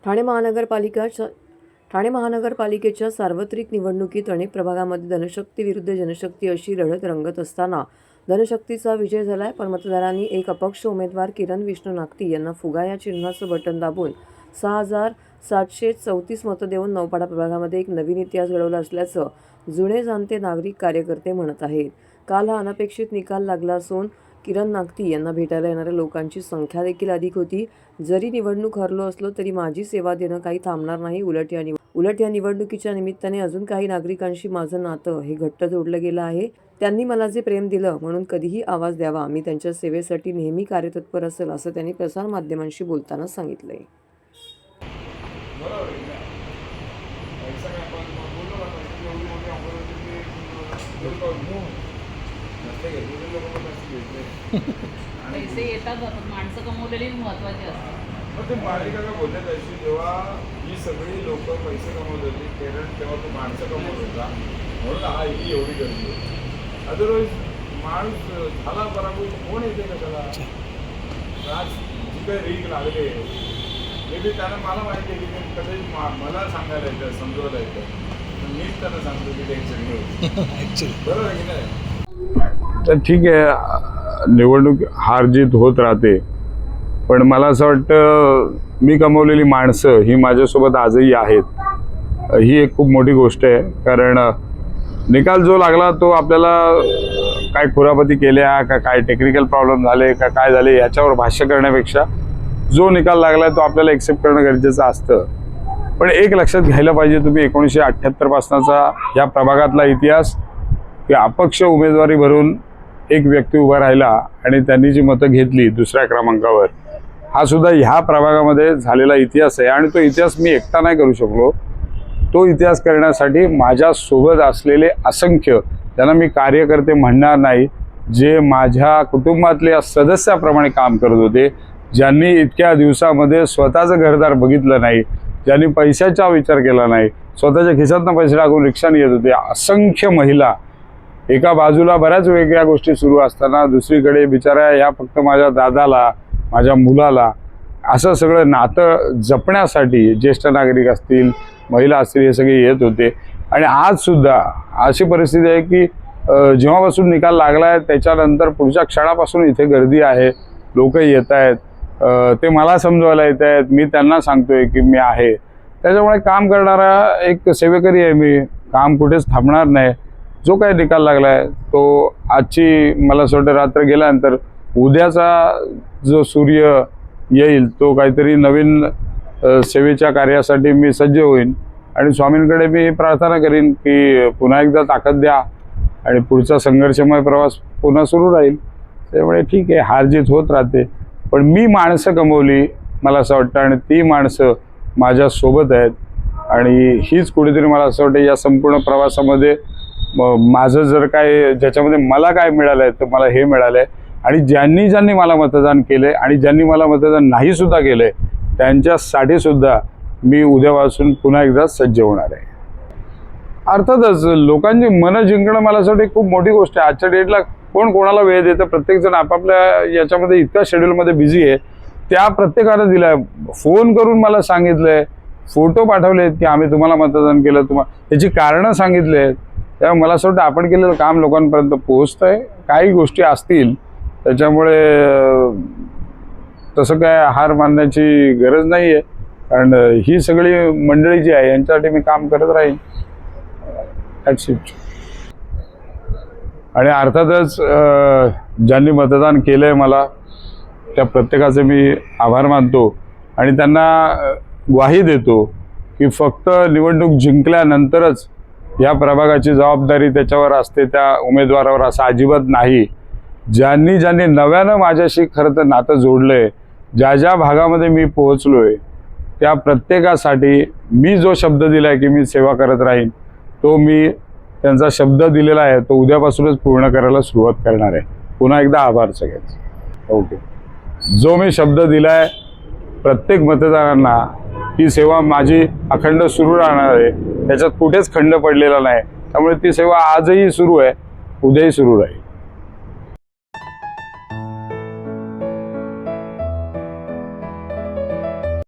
ठाणे महानगरपालिकेच्या सार्वत्रिक निवडणुकीत अनेक प्रभागामध्ये धनशक्ती विरुद्ध जनशक्ती अशी लढत रंगत असताना धनशक्तीचा विजय झालाय। पण मतदारांनी एक अपक्ष उमेदवार किरण विष्णू नागती यांना फुगा या चिन्हाचं बटन दाबून 6,734 मतं देऊन नौपाडा प्रभागामध्ये एक नवीन इतिहास घडवला असल्याचं जुने जाणते नागरिक कार्यकर्ते म्हणत आहेत। काल हा अनपेक्षित निकाल लागला असून किरण नागती यांना भेटायला येणाऱ्या लोकांची संख्या देखील अधिक होती। जरी निवडणूक हरलो असलो तरी माझी सेवा देणं काही थांबणार नाही। उलट या निवडणुकीच्या निमित्ताने अजून काही नागरिकांशी माझं नातं हे घट्ट जोडलं गेलं आहे। त्यांनी मला जे प्रेम दिलं म्हणून कधीही आवाज द्यावा, मी त्यांच्या सेवेसाठी नेहमी कार्यतत्पर असेल असं त्यांनी प्रसारमाध्यमांशी बोलताना सांगितलंय। पैसे येतात जातात, माणसं कमवलेली महत्वाची असतात। ते मालिका का बोलले त्याशी जेव्हा ही सगळी लोक पैसे कमवत होती तेव्हा तो माणसं कमवत होता म्हणून हा ही एवढी गर्दी होती। अदरवाईज माणूस झाला पराभूत कोण येते का त्याला? आज जी काही रीक लागले मे बी त्यानं मला माहिती आहे की कधी मला सांगायला येतं, समजवायला येतं, मीच त्यांना सांगतो की टेन्शन घेऊ। बरोबर आहे की नाही? तर ठीक आहे, निवडणूक हार जीत होत राहते, पण मला असं वाटतं मी कमवलेली माणसं ही माझ्यासोबत आजही आहेत। ही एक खूप मोठी गोष्ट आहे, कारण निकाल जो लागला तो आपल्याला काय खुरापती केल्या का काय टेक्निकल प्रॉब्लेम झाले का काय झाले याच्यावर भाष्य करण्यापेक्षा जो निकाल लागला तो आपल्याला एक्सेप्ट करणं गरजेचं असतं। पण एक लक्षात घ्यायला पाहिजे तुम्ही 1978 पासनाचा या प्रभागातला इतिहास की अपक्ष उमेदवारी भरून एक व्यक्ती उभा राहिला आणि त्यांनी जी मतं घेतली दुसऱ्या क्रमांकावर, हा सुद्धा ह्या प्रभागामध्ये झालेला इतिहास आहे। आणि तो इतिहास मी एकटा नाही करू शकलो, तो इतिहास करण्यासाठी माझ्यासोबत असलेले असंख्य, त्यांना मी कार्यकर्ते म्हणणार नाही, जे माझ्या कुटुंबातल्या सदस्याप्रमाणे काम करत होते, ज्यांनी इतक्या दिवसामध्ये स्वतःचं घरदार बघितलं नाही, ज्यांनी पैशाचा विचार केला नाही, स्वतःच्या खिशातनं पैसे टाकून रिक्षाने येत होते, असंख्य महिला। एका बाजूला बऱ्याच वेगळ्या गोष्टी सुरू असताना दुसरीकडे बिचाऱ्या या फक्त माझ्या दादाला, माझ्या मुलाला असं सगळं नातं जपण्यासाठी ज्येष्ठ नागरिक असतील, महिला असतील, हे सगळे येत होते। आणि आज सुद्धा अशी परिस्थिती आहे की जेव्हापासून निकाल लागला आहे त्याच्यानंतर पुढच्या क्षणापासून इथे गर्दी आहे, लोक येत आहेत, ते मला समजवायला येत आहेत, मी त्यांना सांगतोय की मी आहे। त्याच्यामुळे काम करणारा एक सेवेकरी आहे मी, काम कुठेच थांबणार नाही। जो काही निकाल लागला आहे तो आजची मला असं वाटतं रात्र गेल्यानंतर उद्याचा जो सूर्य येईल तो काहीतरी नवीन सेवेच्या कार्यासाठी मी सज्ज होईन आणि स्वामींकडे मी प्रार्थना करीन की पुन्हा एकदा ताकद द्या आणि पुढचा संघर्षमय प्रवास पुन्हा सुरू राहील। त्यामुळे ठीक आहे, हार जीत होत राहते, पण मी माणसं कमवली मला असं वाटतं आणि ती माणसं माझ्यासोबत आहेत। आणि हीच कुठेतरी मला असं वाटतं या संपूर्ण प्रवासामध्ये माझं जर काय ज्याच्यामध्ये मला काय मिळालं आहे तर मला हे मिळालं आहे। आणि ज्यांनी मला मतदान केले आणि ज्यांनी मला मतदान नाही सुद्धा केले त्यांच्यासाठी सुद्धा मी उद्यापासून पुन्हा एकदा सज्ज होणार आहे। अर्थातच लोकांची मनं जिंकणं मला असं वाटतं खूप मोठी गोष्ट आहे। आजच्या डेटला कोण कोणाला वेळ देतं, प्रत्येकजण आपापल्या याच्यामध्ये इतक्या शेड्यूलमध्ये बिझी आहे, त्या प्रत्येकानं दिलाय, फोन करून मला सांगितलंय, फोटो पाठवलेत की आम्ही तुम्हाला मतदान केलं, त्याची कारणं सांगितले आहेत। त्यामुळे मला असं वाटतं आपण केलेलं काम लोकांपर्यंत पोहोचत आहे। काही गोष्टी असतील त्याच्यामुळे तसं काय हार मानण्याची गरज नाही आहे, कारण ही सगळी मंडळी जी आहे यांच्यासाठी मी काम करत राहीन। That's it. आणि अर्थातच ज्यांनी मतदान केलं आहे मला त्या प्रत्येकाचे मी आभार मानतो आणि त्यांना ग्वाही देतो की फक्त निवडणूक जिंकल्यानंतरच या प्रभागाची जबाबदारी त्याच्यावर असते, त्या उमेदवारावर, असं अजिबात नाही। ज्यांनी नव्यानं माझ्याशी खरं तर नातं जोडलंय, ज्या भागामध्ये मी पोहोचलोय त्या प्रत्येकासाठी मी जो शब्द दिलाय की मी सेवा करत राहीन, तो मी त्यांचा शब्द दिलेला आहे तो उद्यापासूनच पूर्ण करायला सुरुवात करणार आहे। पुन्हा एकदा आभार सगळ्यांचे। ओके, जो मी शब्द दिलाय प्रत्येक मतदारांना ती सेवा माझी अखंड सुरू राहणार आहे, त्याच्यात कुठेच खंड पडलेला नाही। त्यामुळे ती सेवा आजही सुरू आहे, उद्याही सुरू राहील।